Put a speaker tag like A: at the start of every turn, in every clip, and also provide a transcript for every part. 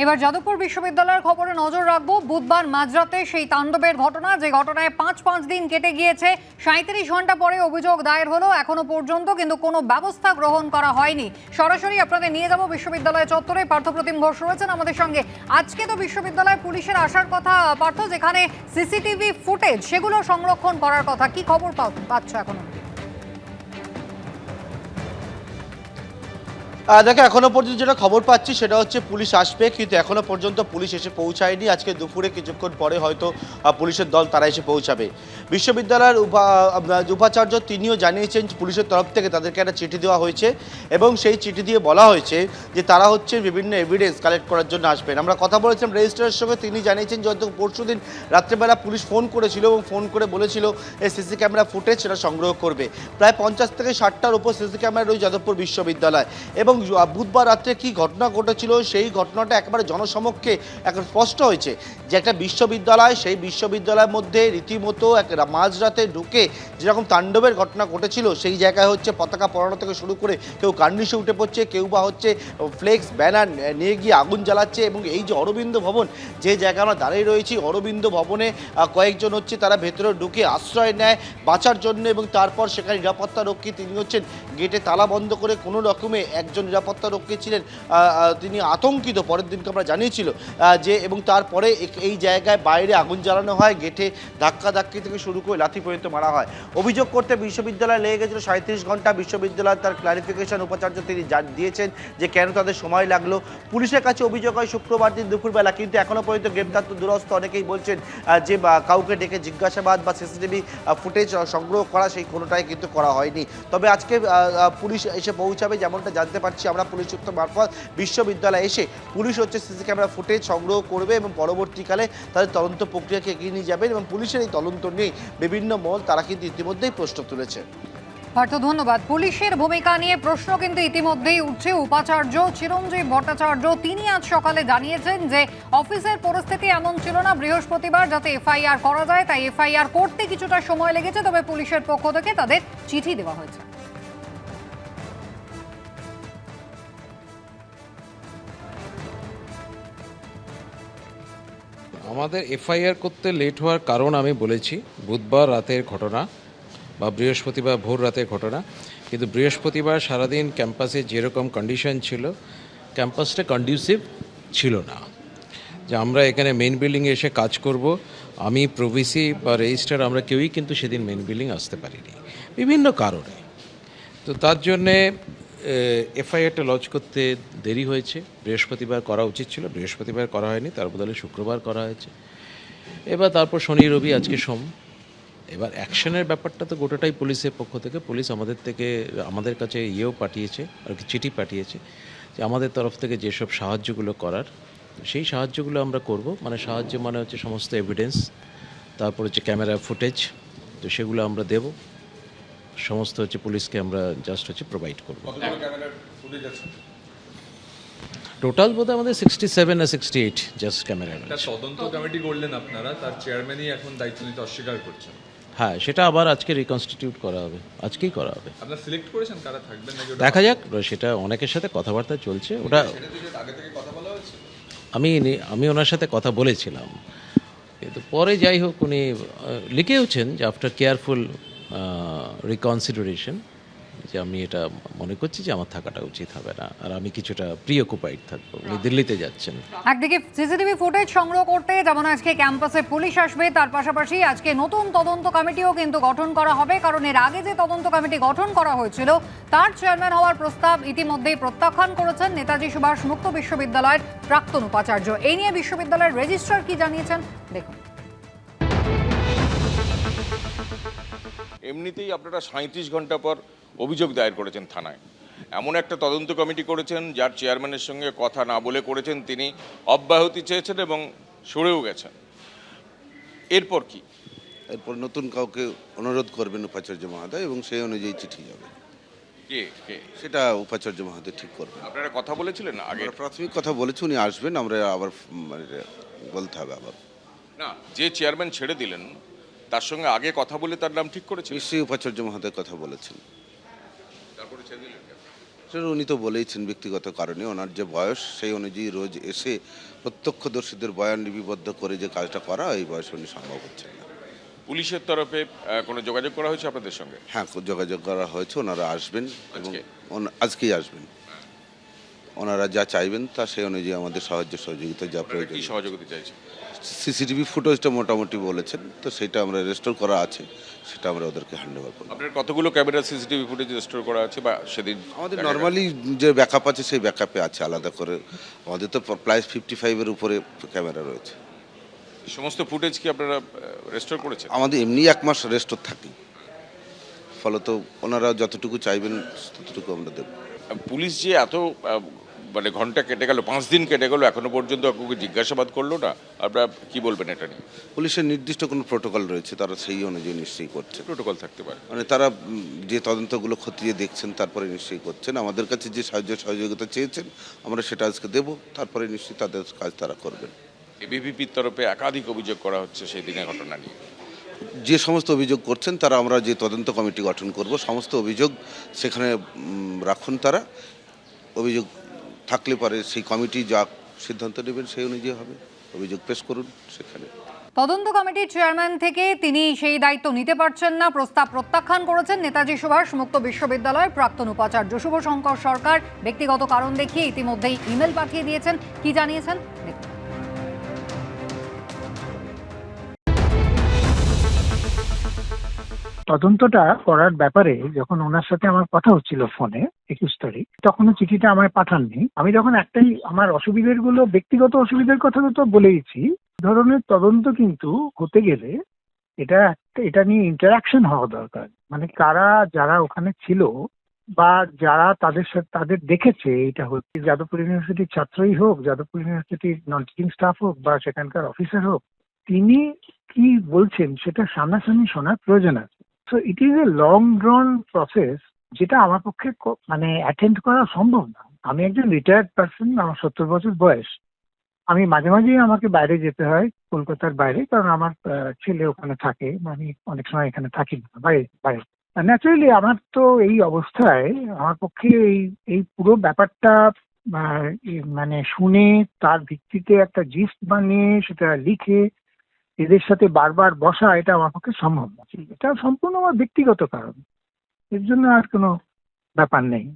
A: এবার যাদবপুর বিশ্ববিদ্যালয়ের খবরে নজর রাখবো। বুধবার মাঝরাতে সেই তাণ্ডবের ঘটনা, যে ঘটনায় পাঁচ দিন কেটে গিয়েছে। 37 ঘন্টা পরে অভিযোগ দায়ের হলো, এখনো পর্যন্ত কিন্তু কোনো ব্যবস্থা গ্রহণ করা হয়নি। সরাসরি আপনাদের নিয়ে যাব বিশ্ববিদ্যালয় চত্বরে। পার্থপ্রতিম ঘোষ রয়েছেন আমাদের সঙ্গে। আজকে তো বিশ্ববিদ্যালয় পুলিশের আসার কথা পার্থ, যেখানে সিসিটিভি ফুটেজ সেগুলো সংরক্ষণ করার কথা, কি খবর পাচ্ছ এখনো?
B: দেখো, এখনো পর্যন্ত যেটা খবর পাচ্ছি সেটা হচ্ছে পুলিশ আসবে, কিন্তু এখনো পর্যন্ত পুলিশ এসে পৌঁছায়নি। আজকে দুপুরে কিছুক্ষণ পরে হয়তো পুলিশের দল তারা এসে পৌঁছাবে। বিশ্ববিদ্যালয়ের উপাচার্য তিনিও জানিয়েছেন পুলিশের তরফ থেকে তাদেরকে একটা চিঠি দেওয়া হয়েছে এবং সেই চিঠি দিয়ে বলা হয়েছে যে তারা হচ্ছে বিভিন্ন এভিডেন্স কালেক্ট করার জন্য আসবেন। আমরা কথা বলেছিলাম রেজিস্ট্রারের সঙ্গে, তিনি জানিয়েছেন যে হয়তো পরশুদিন রাত্রেবেলা পুলিশ ফোন করেছিল এবং ফোন করে বলেছিল এই সিসি ক্যামেরা ফুটেজ সেটা সংগ্রহ করবে। প্রায় 50 থেকে 60টার উপর সিসি ক্যামেরা রয়েছে যাদবপুর বিশ্ববিদ্যালয়। এবং বুধবার রাত্রে কি ঘটনা ঘটেছিল সেই ঘটনাটা একেবারে জনসমক্ষে এখন স্পষ্ট হয়েছে যে একটা বিশ্ববিদ্যালয়, সেই বিশ্ববিদ্যালয়ের মধ্যে রীতিমতো এক মাঝরাতে ঢুকে যেরকম তাণ্ডবের ঘটনা ঘটেছিল, সেই জায়গায় হচ্ছে পতাকা পরানো থেকে শুরু করে কেউ কার্নিশে উঠে পড়ছে, কেউ বা হচ্ছে ফ্লেক্স ব্যানার নিয়ে গিয়ে আগুন জ্বালাচ্ছে। এবং এই যে অরবিন্দ ভবন, যে জায়গায় আমরা দাঁড়িয়ে রয়েছি, অরবিন্দ ভবনে কয়েকজন হচ্ছে তারা ভেতরে ঢুকে আশ্রয় নেয় বাঁচার জন্য এবং তারপর সেখানে নিরাপত্তা রক্ষী তিনি হচ্ছেন গেটে তালা বন্ধ করে কোনো রকমে একজন নিরাপত্তা রক্ষী ছিলেন, তিনি আতঙ্কিত, পরের দিনকে আমরা জানিয়েছিল যে, এবং তারপরে এই জায়গায় বাইরে আগুন জ্বালানো হয়, গেটে ধাক্কি থেকে শুরু করে লাথি পর্যন্ত মারা হয়। অভিযোগ করতে বিশ্ববিদ্যালয়ে লেগে গেছিল 37 ঘন্টা। বিশ্ববিদ্যালয় তার ক্লারিফিকেশন উপাচার্য তিনি দিয়েছেন যে কেন তাদের সময় লাগলো। পুলিশের কাছে অভিযোগ হয় শুক্রবার দিন দুপুরবেলা, কিন্তু এখনও পর্যন্ত গ্রেপ্তার তো দূরস্থ। অনেকেই বলছেন যে কাউকে ডেকে জিজ্ঞাসাবাদ বা সিসিটিভি ফুটেজ সংগ্রহ করা সেই কোনোটাই কিন্তু করা হয়নি। তবে আজকে পুলিশ এসে পৌঁছাবে, যেমনটা জানতে পারছি আমরা পুলিশ সূত্র মারফত। বিশ্ববিদ্যালয়ে এসে পুলিশ হচ্ছে সিসি ক্যামেরা ফুটেজ সংগ্রহ করবে এবং পরবর্তীকালে তাদের তদন্ত প্রক্রিয়াকে এগিয়ে নিয়ে যাবেন। এবং পুলিশের এই তদন্ত নিয়ে বিভিন্ন মহল তারা কিন্তু ইতিমধ্যেই প্রশ্ন তুলেছে।
A: পার্থ, ধন্যবাদ। পুলিশের ভূমিকা নিয়ে প্রশ্ন কিন্তু ইতিমধ্যেই উঠছে। উপাচার্য চিরঞ্জীব ভট্টাচার্য তিনি আজ সকালে জানিয়েছেন যে অফিসের পরিস্থিতি এমন ছিল না বৃহস্পতিবার যাতে এফআইআর করা যায়, তাই এফআইআর করতে কিছুটা সময় লেগেছে, তবে পুলিশের পক্ষ থেকে তাদের চিঠি দেওয়া হয়েছে।
C: আমাদের এফআইআর করতে লেট হওয়ার কারণ আমি বলেছি বুধবার রাতের ঘটনা বা বৃহস্পতিবার ভোর রাতের ঘটনা। কিন্তু বৃহস্পতিবার সারাদিন ক্যাম্পাসে যেরকম কন্ডিশন ছিল, ক্যাম্পাসটা কন্ডিউসিভ ছিল না যে আমরা এখানে মেন বিল্ডিংয়ে এসে কাজ করব। আমি প্রভিসি বা রেজিস্ট্রার আমরা কেউই কিন্তু সেদিন মেন বিল্ডিং আসতে পারিনি বিভিন্ন কারণে। তো তার জন্যে এফআইআরটা লঞ্চ করতে দেরি হয়েছে। বৃহস্পতিবার করা উচিত ছিল, বৃহস্পতিবার করা হয়নি, তার বদলে শুক্রবার করা হয়েছে। এবার তারপর শনি রবি আজকে সোম। এবার অ্যাকশনের ব্যাপারটা তো গোটাটাই পুলিশের পক্ষ থেকে। পুলিশ আমাদের কাছে পাঠিয়েছে আর কি, চিঠি পাঠিয়েছে যে আমাদের তরফ থেকে যেসব সাহায্যগুলো করার সেই সাহায্যগুলো আমরা করব। মানে সাহায্য মানে হচ্ছে সমস্ত এভিডেন্স, তারপর হচ্ছে ক্যামেরা ফুটেজ, তো সেগুলো আমরা দেব সমস্ত হচ্ছে পুলিশকে আমরা জাস্ট হচ্ছে প্রোভাইড করবো। টোটাল বোধহয় আমাদের 67 না 68 জাস্ট ক্যামেরা।
D: তদন্ত কমিটি করলেন আপনারা, তার চেয়ারম্যানই এখন দায়িত্ব নিতে অস্বীকার করছেন।
C: হ্যাঁ, সেটা আবার আজকে রিকনস্টিটিউট করা হবে, আজকেই করা হবে।
D: আপনারা সিলেক্ট করেছেন কারা থাকবেন নাকি?
C: দেখা যাক, সেটা অনেকের সাথে কথাবার্তা চলছে। ওটা
D: আগে থেকে কথা বলা হয়েছে।
C: আমি ওনার সাথে কথা বলেছিলাম, কিন্তু পরে যাই হোক উনি লিখেওছেন যে আফটার কেয়ারফুল রিকনসিডারেশন যে আমি এটা মনে করছি যে আমার থাকাটা উচিত হবে না, আর আমি কিছুটা প্রিঅকুপাইড থাকবো। উনি দিল্লিতে যাচ্ছেন।
A: একদিকে সিসিটিভি ফুটেজ সংগ্রহ করতে যেমন আজকে ক্যাম্পাসে পুলিশ আসবে, তার পাশাপাশি আজকে নতুন তদন্ত কমিটিও কিন্তু গঠন করা হবে, কারণ এর আগে যে তদন্ত কমিটি গঠন করা হয়েছিল তার চেয়ারম্যান হওয়ার প্রস্তাব ইতিমধ্যেই প্রত্যাখ্যান করেছেন নেতাজি সুভাষ মুক্ত বিশ্ববিদ্যালয়ের প্রাক্তন উপাচার্য। এই নিয়ে বিশ্ববিদ্যালয়ের রেজিস্ট্রার কি জানিয়েছেন দেখুন।
E: এমনিতেই আপনারা 37 ঘন্টা পর অভিযোগ দায়ের করেছেন থানায়, এমন একটা তদন্ত কমিটি করেছেন যার চেয়ারম্যানের সঙ্গে কথা না বলে করেছেন, তিনি অব্যাহতি চেয়েছেন এবং সরেও গেছেন। এরপর কি?
F: এরপর নতুন কাউকে অনুরোধ করবেন উপাচার্য মহোদয় এবং সেই অনুযায়ী চিঠি যাবে।
E: কে
F: সেটা উপাচার্য মহোদয় ঠিক করবেন।
E: আপনারা কথা বলেছিলেন আগে?
F: প্রাথমিক কথা বলেছি, উনি আসবেন, আমরা আবার মানে বলতে হবে আবার।
E: না, যে চেয়ারম্যান ছেড়ে দিলেন তার সঙ্গে আগে কথা বলে তার নাম ঠিক করেছে?
F: নিশ্চয়ই উপাচার্য মহোদয় কথা বলেছেন।
E: তারপরে ছেড়ে দিলেন কেন?
F: সেটা উনি তো বলেইছেন ব্যক্তিগত কারণে ওনার যে বয়স সেই অনুযায়ী রোজ এসে প্রত্যক্ষদর্শীদের বয়ান লিপিবদ্ধ করে যে কাজটা করা এই বয়সে উনি সম্ভব হচ্ছেন না।
E: পুলিশের তরফে কোনো যোগাযোগ করা হয়েছে আপনাদের সঙ্গে?
F: হ্যাঁ, যোগাযোগ করা হয়েছে, ওনারা আসবেন এবং আজকেই আসবেন। ওনারা যা চাইবেন তা সেই অনুযায়ী আমাদের সাহায্য সহযোগিতা যা
E: কি
F: প্রয়োজন।
E: সহযোগিতা চাইছে?
F: সিসিটিভি ফুটেজটা মোটামুটি বলেছেন, তো সেটা আমরা রেস্টোর করা আছে, সেটা আমরা ওদেরকে হ্যান্ড ওভার করব।
E: আপনার কতগুলো ক্যামেরা সিসিটিভি ফুটেজ রেস্টোর করা আছে বা সেদিন
F: আমাদের নর্মালি যে ব্যাকআপ আছে সেই ব্যাকআপে আছে আলাদা করে। আমাদের তো প্রায় 55-এর উপরে ক্যামেরা রয়েছে।
E: সমস্ত ফুটেজ কি আপনারা রেস্টোর করেছেন?
F: আমাদের এমনি 1 মাস রেস্টোর থাকি, ফলত ওনারা যতটুকু চাইবেন ততটুকু আমরা দেব।
E: পুলিশ যে এত মানে ঘন্টা কেটে গেল, 5 দিন কেটে গেল, এখনো পর্যন্ত কাউকে জিজ্ঞাসাবাদ করলো না, আপনারা কি বলবেন এটা নিয়ে?
F: পুলিশের নির্দিষ্ট কোনো প্রোটোকল রয়েছে, তারা সেই অনুযায়ী নিশ্চয়ই করছে।
E: প্রোটোকল থাকতে পারে,
F: মানে তারা যে তদন্তগুলো খতিয়ে দেখছেন তারপরে নিশ্চয়ই করছেন। আমাদের কাছে যে সাহায্য সহযোগিতা চেয়েছেন আমরা সেটা আজকে দেব, তারপরে নিশ্চয়ই তাদের কাজ তারা করবেন।
E: এবিভিপির তরফে একাধিক অভিযোগ করা হচ্ছে সেই দিনের ঘটনা নিয়ে।
F: যে সমস্ত অভিযোগ করছেন তারা আমরা যে তদন্ত কমিটি গঠন করব, সমস্ত অভিযোগ সেখানে রাখুন। তারা অভিযোগ থাকলে পরে সেই কমিটি যা সিদ্ধান্ত নেবেন সেই অনুযায়ী হবে। অভিযোগ পেশ করুন সেখানে।
A: তদন্ত কমিটির চেয়ারম্যান থেকে তিনি সেই দায়িত্ব নিতে পারছেন না, প্রস্তাব প্রত্যাখ্যান করেছেন নেতাজি সুভাষ মুক্ত বিশ্ববিদ্যালয়ের প্রাক্তন উপাচার্য শুভশঙ্কর সরকার। ব্যক্তিগত কারণ দেখিয়ে ইতিমধ্যেই ইমেল পাঠিয়ে দিয়েছেন। কি জানিয়েছেন দেখুন।
G: তদন্তটা করার ব্যাপারে যখন ওনার সাথে আমার কথা হচ্ছিল ফোনে 21 তারিখ, তখনও চিঠিটা আমায় পাঠাননি। আমি তখন একটাই আমার অসুবিধাগুলো, ব্যক্তিগত অসুবিধার কথা তো বলেইছি। ধরনের তদন্ত কিন্তু হতে গেলে এটা নিয়ে ইন্টারাকশন হওয়া দরকার। মানে যারা ওখানে ছিল বা যারা তাদের সাথে তাদের দেখেছে এটা হচ্ছে, যাদবপুর ইউনিভার্সিটির ছাত্রই হোক, যাদবপুর ইউনিভার্সিটির নন টিচিং স্টাফ হোক বা সেখানকার অফিসার হোক, তিনি কি বলছেন সেটা সামনাসামনি শোনার প্রয়োজন আছে। So it is a long ড্রন process, যেটা আমার পক্ষে মানে অ্যাটেন্ড করা সম্ভব না। আমি একজন রিটায়ার্ড পার্সন, আমার 70 বছর বয়স। আমি মাঝে মাঝেই আমাকে বাইরে যেতে হয়, কলকাতার বাইরে, কারণ আমার ছেলে ওখানে থাকে। আমি অনেক সময় এখানে থাকি না, বাইরে। ন্যাচারালি আমার তো এই অবস্থায় আমার পক্ষে এই পুরো ব্যাপারটা মানে শুনে তার ভিত্তিতে একটা জিস্ট বানিয়ে সেটা লিখে এদের সাথে বারবার বসা, এটা আমার পক্ষে সম্ভব না। এটা সম্পূর্ণ আমার ব্যক্তিগত কারণ, এর জন্য আর কোনো ব্যাপার নেই।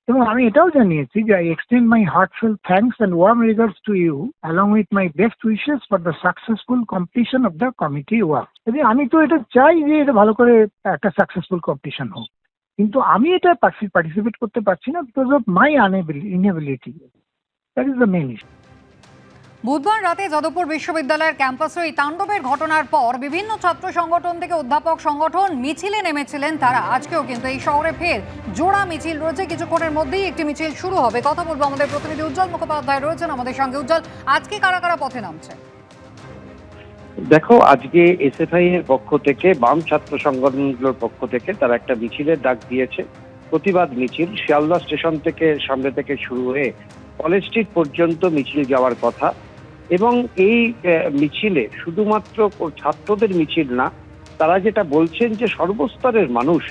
G: এবং আমি এটাও জানিয়েছি যে I extend my heartfelt thanks and warm regards to you along with my best wishes for the successful completion of the committee work. যদি আমি তো এটা চাই যে এটা ভালো করে একটা সাকসেসফুল কমপ্লিশন হোক, কিন্তু আমি এটা পার্টিসিপেট করতে পারছি না because of my inability. That is the main issue.
A: বুধবার রাতে যাদবপুর বিশ্ববিদ্যালয়ের ক্যাম্পাসে এই তাণ্ডবের ঘটনার পর বিভিন্ন ছাত্র সংগঠন থেকে অধ্যাপক সংগঠন মিছিলে নেমেছিলেন তারা। আজকেও কিন্তু এই শহরে ফের জোড়া মিছিল রয়েছে। কিছুক্ষণের মধ্যেই একটি মিছিল শুরু হবে। কথা বলবো আমাদের প্রতিনিধি উজ্জ্বল মুখোপাধ্যায় রয়েছেন আমাদের সঙ্গে। উজ্জ্বল, আজকে কারা কারা পথে নামছে?
H: দেখো, আজকে এসএফআই এর পক্ষ থেকে, বাম ছাত্র সংগঠনগুলোর পক্ষ থেকে তারা একটা মিছিলের ডাক দিয়েছে। প্রতিবাদ মিছিল শিয়ালদা স্টেশন থেকে সামনে থেকে শুরু হয়ে কলেজ স্ট্রিট পর্যন্ত মিছিল যাওয়ার কথা। এবং এই মিছিলে শুধুমাত্র ছাত্রদের মিছিল না, তারা যেটা বলছেন যে সর্বস্তরের মানুষ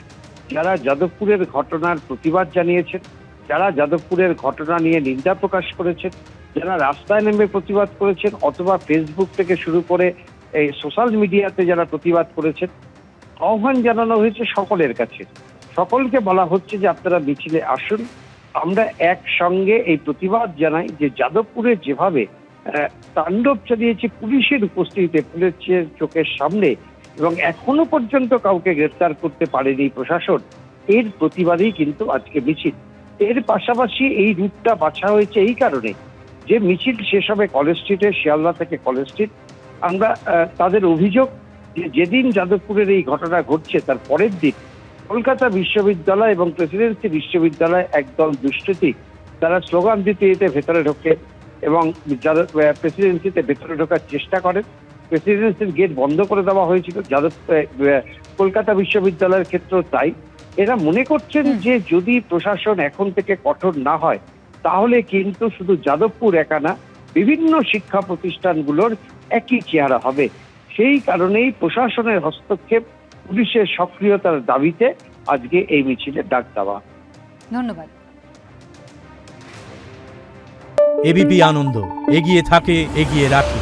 H: যারা যাদবপুরের ঘটনার প্রতিবাদ জানিয়েছেন, যারা যাদবপুরের ঘটনা নিয়ে নিন্দা প্রকাশ করেছেন, যারা রাস্তায় নেমে প্রতিবাদ করেছেন অথবা ফেসবুক থেকে শুরু করে এই সোশ্যাল মিডিয়াতে যারা প্রতিবাদ করেছেন, আহ্বান জানানো হয়েছে সকলের কাছে। সকলকে বলা হচ্ছে যে আপনারা মিছিলে আসুন, আমরা একসঙ্গে এই প্রতিবাদ জানাই যে যাদবপুরে যেভাবে তাণ্ডব চালিয়েছে পুলিশের উপস্থিতিতে, পুলিশের চোখের সামনে, এবং এখনো পর্যন্ত কাউকে গ্রেফতার করতে পারেনি প্রশাসন, এর প্রতিবাদেই কিন্তু আজকে মিছিল। এর পাশাপাশি এই রুটটা বাছা হয়েছে এই কারণে যে মিছিল শেষ হবে কলেজ স্ট্রিটে, শিয়ালদা থেকে কলেজ স্ট্রিট। আমরা তাদের অভিযোগ যে যেদিন যাদবপুরের এই ঘটনা ঘটছে তার পরের দিন কলকাতা বিশ্ববিদ্যালয় এবং প্রেসিডেন্সি বিশ্ববিদ্যালয় একদল দুষ্কৃতী তারা স্লোগান দিতে দিতে ভেতরে ঢোকে এবং প্রেসিডেন্সিতে ভেতরে ঢোকার চেষ্টা করেন। প্রেসিডেন্সির গেট বন্ধ করে দেওয়া হয়েছিল। কলকাতা বিশ্ববিদ্যালয়ের ক্ষেত্রেও তাই। এরা মনে করছেন যে যদি প্রশাসন এখন থেকে কঠোর না হয় তাহলে কিন্তু শুধু যাদবপুর একা না, বিভিন্ন শিক্ষা প্রতিষ্ঠানগুলোর একই চেহারা হবে। সেই কারণেই প্রশাসনের হস্তক্ষেপ, পুলিশের সক্রিয়তার দাবিতে আজকে এই মিছিলের ডাক দেওয়া।
A: ধন্যবাদ।
I: এবিপি আনন্দ, এগিয়ে থাকে, এগিয়ে রাখে।